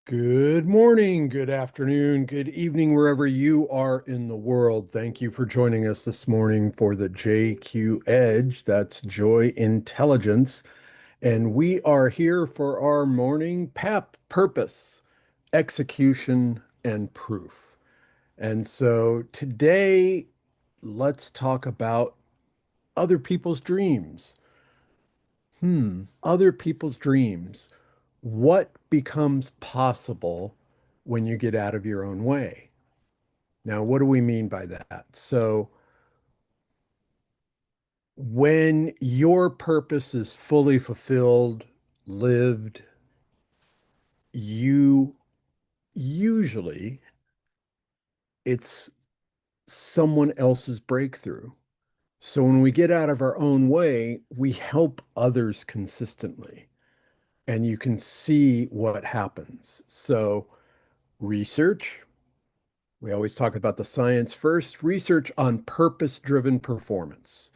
Good morning, good afternoon, good evening, wherever you are in the world. Thank you for joining us this morning for the JQ Edge. That's Joy Intelligence. And we are here for our morning PEP, purpose, execution, and proof. And so today, let's talk about other people's dreams. Other people's dreams. What becomes possible when you get out of your own way? Now, what do we mean by that? So, when your purpose is fully fulfilled, lived, you usually it's someone else's breakthrough. So, when we get out of our own way, we help others consistently, and you can see what happens. So, research. We always talk about the science first. Research on purpose-driven performance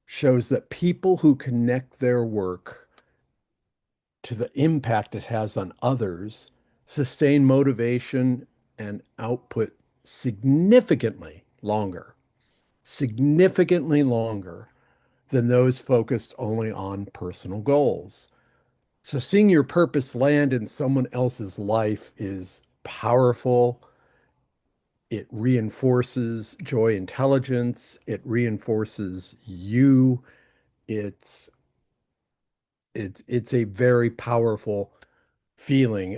shows that people who connect their work to the impact it has on others sustain motivation and output significantly longer than those focused only on personal goals. So seeing your purpose land in someone else's life is powerful. It reinforces joy intelligence. It reinforces you. It's it's a very powerful feeling.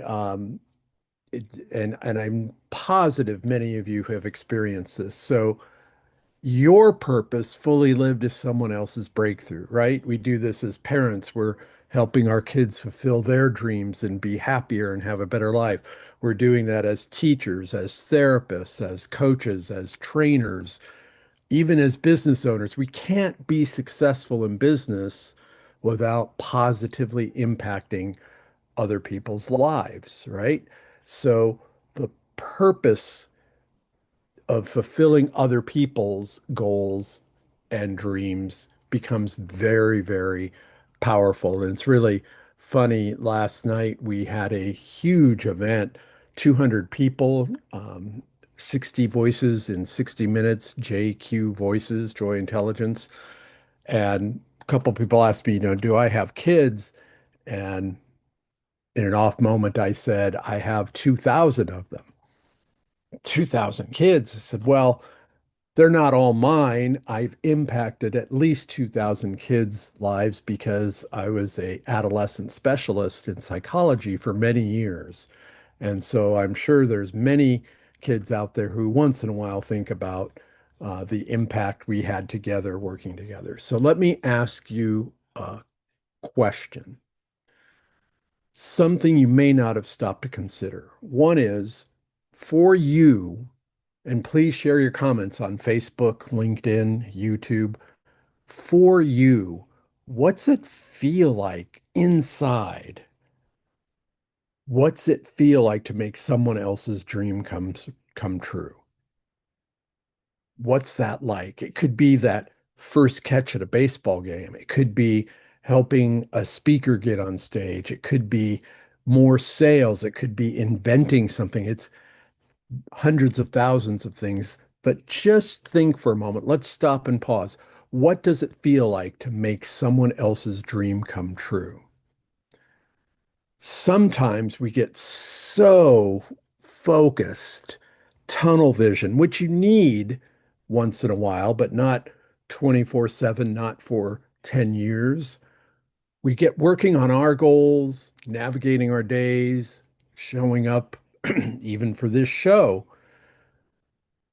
And I'm positive many of you have experienced this. So your purpose fully lived is someone else's breakthrough, right? We do this as parents. We're helping our kids fulfill their dreams and be happier and have a better life. We're doing that as teachers, as therapists, as coaches, as trainers, even as business owners. We can't be successful in business without positively impacting other people's lives, right? So the purpose of fulfilling other people's goals and dreams becomes very, very powerful. And it's really funny. Last night we had a huge event, 200 people, 60 voices in 60 minutes, JQ Voices, Joy Intelligence. And a couple people asked me, do I have kids? And in an off moment, I said, I have 2,000 of them. 2,000 kids. I said, well, they're not all mine. I've impacted at least 2,000 kids' lives because I was a adolescent specialist in psychology for many years. And so I'm sure there's many kids out there who once in a while think about the impact we had together working together. So let me ask you a question, something you may not have stopped to consider. One is for you, and please share your comments on Facebook, LinkedIn, YouTube. For you, what's it feel like inside? What's it feel like to make someone else's dream come true? What's that like? It could be that first catch at a baseball game. It could be helping a speaker get on stage. It could be more sales. It could be inventing something. It's hundreds of thousands of things. But just think for a moment. Let's stop and pause. What does it feel like to make someone else's dream come true? Sometimes we get so focused, tunnel vision, which you need once in a while, but not 24/7, not for 10 years. We get working on our goals, navigating our days, showing up even for this show.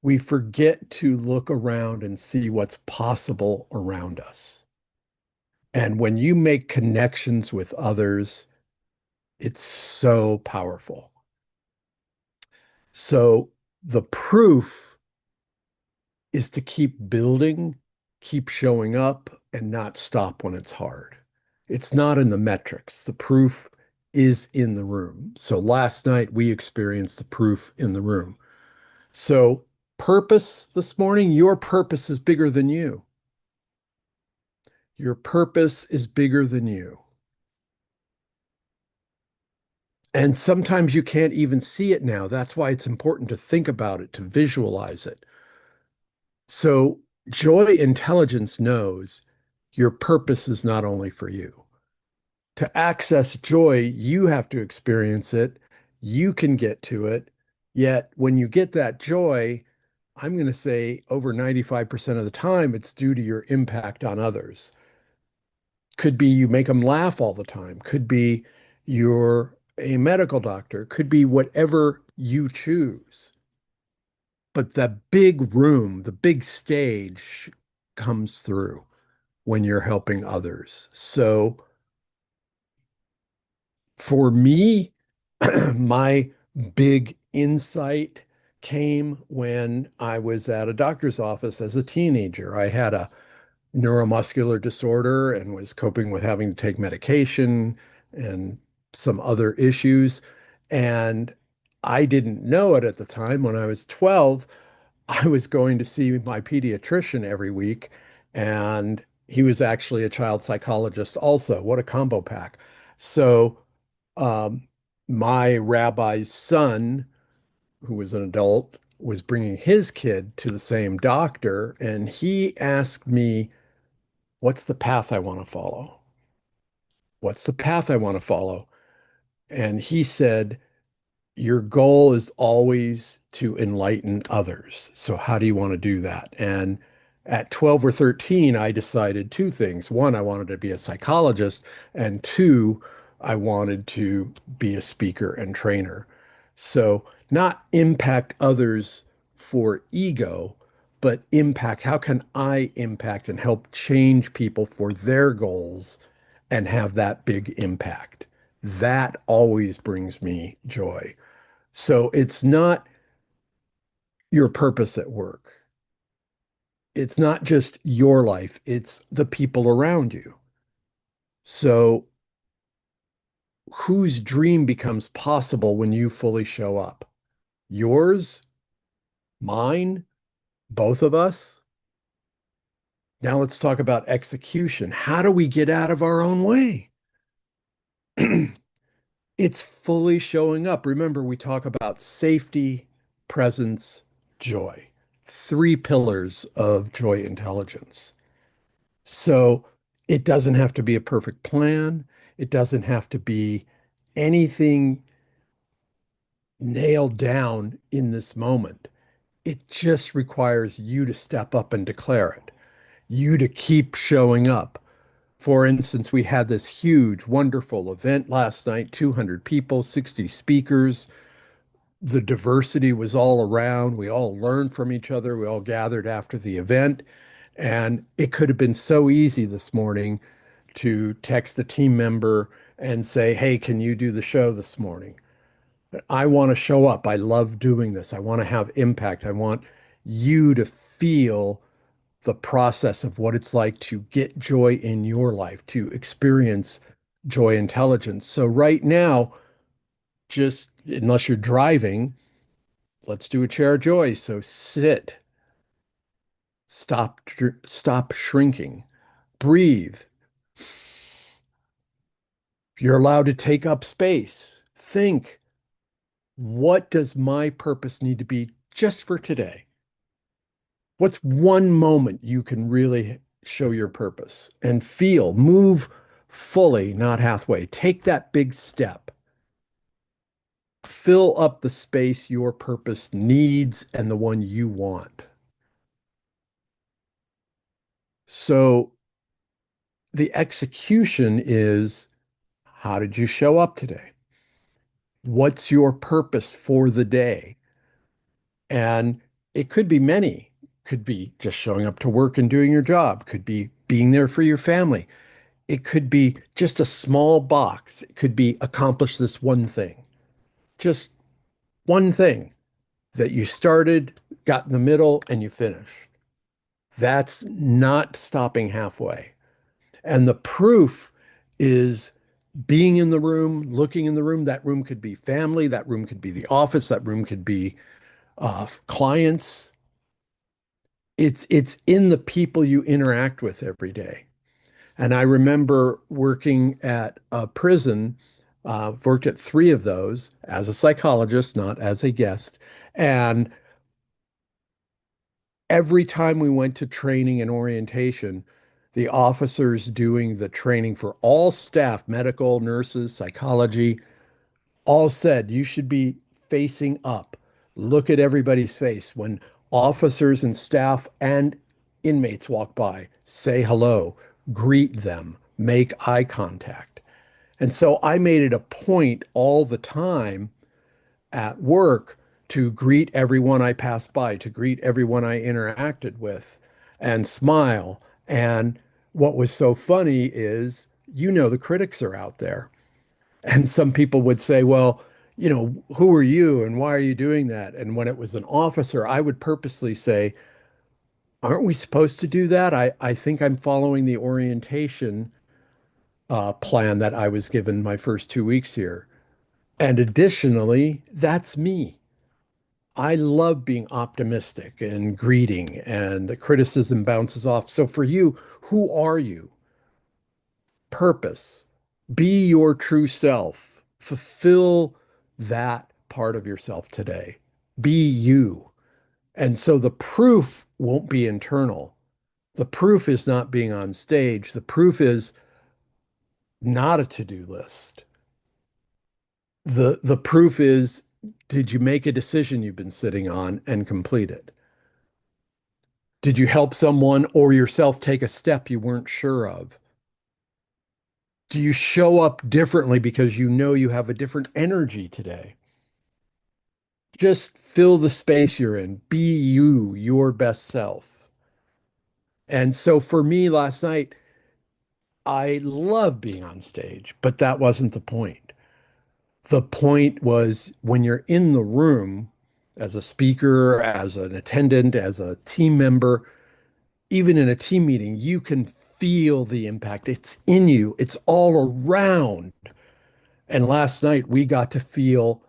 We forget to look around and see what's possible around us. And when you make connections with others, it's so powerful. So the proof is to keep building, keep showing up, and not stop when it's hard. It's not in the metrics. The proof is in the room. So last night we experienced the proof in the room. So purpose this morning, your purpose is bigger than you. Your purpose is bigger than you. And sometimes you can't even see it now. That's why it's important to think about it, to visualize it. So, joy intelligence knows your purpose is not only for you. To access joy, you have to experience it. You can get to it. Yet, when you get that joy, I'm going to say over 95% of the time, it's due to your impact on others. Could be you make them laugh all the time. Could be you're a medical doctor. Could be whatever you choose. But the big room, the big stage comes through when you're helping others. So for me, my big insight came when I was at a doctor's office as a teenager. I had a neuromuscular disorder and was coping with having to take medication and some other issues. And I didn't know it at the time. When I was 12, I was going to see my pediatrician every week, and he was actually a child psychologist also. What a combo pack. So, um, my rabbi's son, who was an adult, was bringing his kid to the same doctor, and he asked me, what's the path I want to follow? What's the path I want to follow? And he said, your goal is always to enlighten others. So how do you want to do that? And at 12 or 13, I decided two things. One, I wanted to be a psychologist, and two, I wanted to be a speaker and trainer. So not impact others for ego, but impact. How can I impact and help change people for their goals and have that big impact? That always brings me joy. So it's not your purpose at work. It's not just your life, it's the people around you. So whose dream becomes possible when you fully show up? Yours, mine, both of us? Now let's talk about execution. How do we get out of our own way? It's fully showing up. Remember, we talk about safety, presence, joy. Three pillars of joy intelligence. So it doesn't have to be a perfect plan. It doesn't have to be anything nailed down in this moment. It just requires you to step up and declare it, you to keep showing up. For instance, we had this huge, wonderful event last night, 200 people, 60 speakers. The diversity was all around. We all learned from each other. We all gathered after the event. And it could have been so easy this morning to text a team member and say, hey, can you do the show this morning? I want to show up. I love doing this. I want to have impact. I want you to feel the process of what it's like to get joy in your life, to experience joy intelligence. So right now, just unless you're driving, let's do a chair of joy. So sit, stop shrinking, breathe. You're allowed to take up space. Think, what does my purpose need to be just for today? What's one moment you can really show your purpose and feel, move fully, not halfway. Take that big step. Fill up the space your purpose needs and the one you want. So the execution is, how did you show up today? What's your purpose for the day? And it could be many. Could be just showing up to work and doing your job. Could be being there for your family. It could be just a small box. It could be accomplish this one thing. Just one thing that you started, got in the middle, and you finished. That's not stopping halfway. And the proof is being in the room, looking in the room. That room could be family. That room could be the office. That room could be clients. It's in the people you interact with every day. And I remember working at a prison. Worked at three of those as a psychologist, not as a guest. And every time we went to training and orientation, the officers doing the training for all staff, medical, nurses, psychology, all said you should be facing up. Look at everybody's face. When officers and staff and inmates walk by, say hello, greet them, make eye contact. And so I made it a point all the time at work to greet everyone I passed by, to greet everyone I interacted with and smile. And what was so funny is, the critics are out there. And some people would say, well, who are you and why are you doing that? And when it was an officer, I would purposely say, aren't we supposed to do that? I think I'm following the orientation plan that I was given my first 2 weeks here. And additionally, that's me. I love being optimistic and greeting, and the criticism bounces off. So for you, who are you? Purpose. Be your true self. Fulfill that part of yourself today. Be you. And so the proof won't be internal. The proof is not being on stage. The proof is not a to-do list. The proof is, did you make a decision you've been sitting on and complete it? Did you help someone or yourself take a step you weren't sure of? Do you show up differently because you know you have a different energy today? Just fill the space you're in. Be you, your best self. And so for me last night, I love being on stage, but that wasn't the point. The point was when you're in the room as a speaker, as an attendant, as a team member, even in a team meeting, you can feel the impact. It's in you, it's all around. And last night we got to feel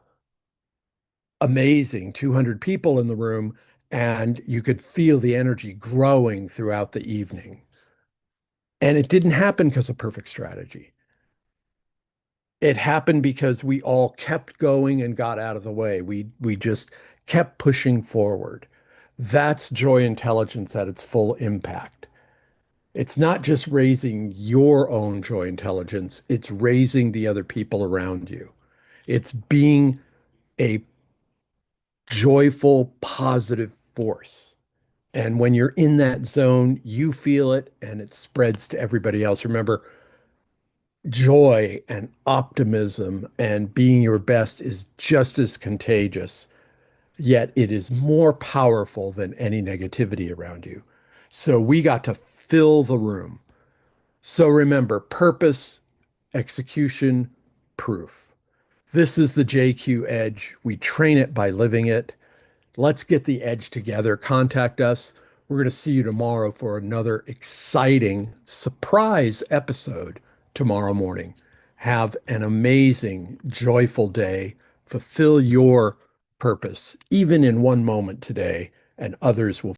amazing 200 people in the room, and you could feel the energy growing throughout the evening. And it didn't happen because of perfect strategy. It happened because we all kept going and got out of the way. We just kept pushing forward. That's joy intelligence at its full impact. It's not just raising your own joy intelligence, it's raising the other people around you. It's being a joyful, positive force. And when you're in that zone, you feel it and it spreads to everybody else. Remember, joy and optimism and being your best is just as contagious, yet it is more powerful than any negativity around you. So we got to fill the room. So remember, purpose, execution, proof. This is the JQ Edge. We train it by living it. Let's get the edge together. Contact us. We're going to see you tomorrow for another exciting surprise episode tomorrow morning. Have an amazing, joyful day. Fulfill your purpose, even in one moment today, and others will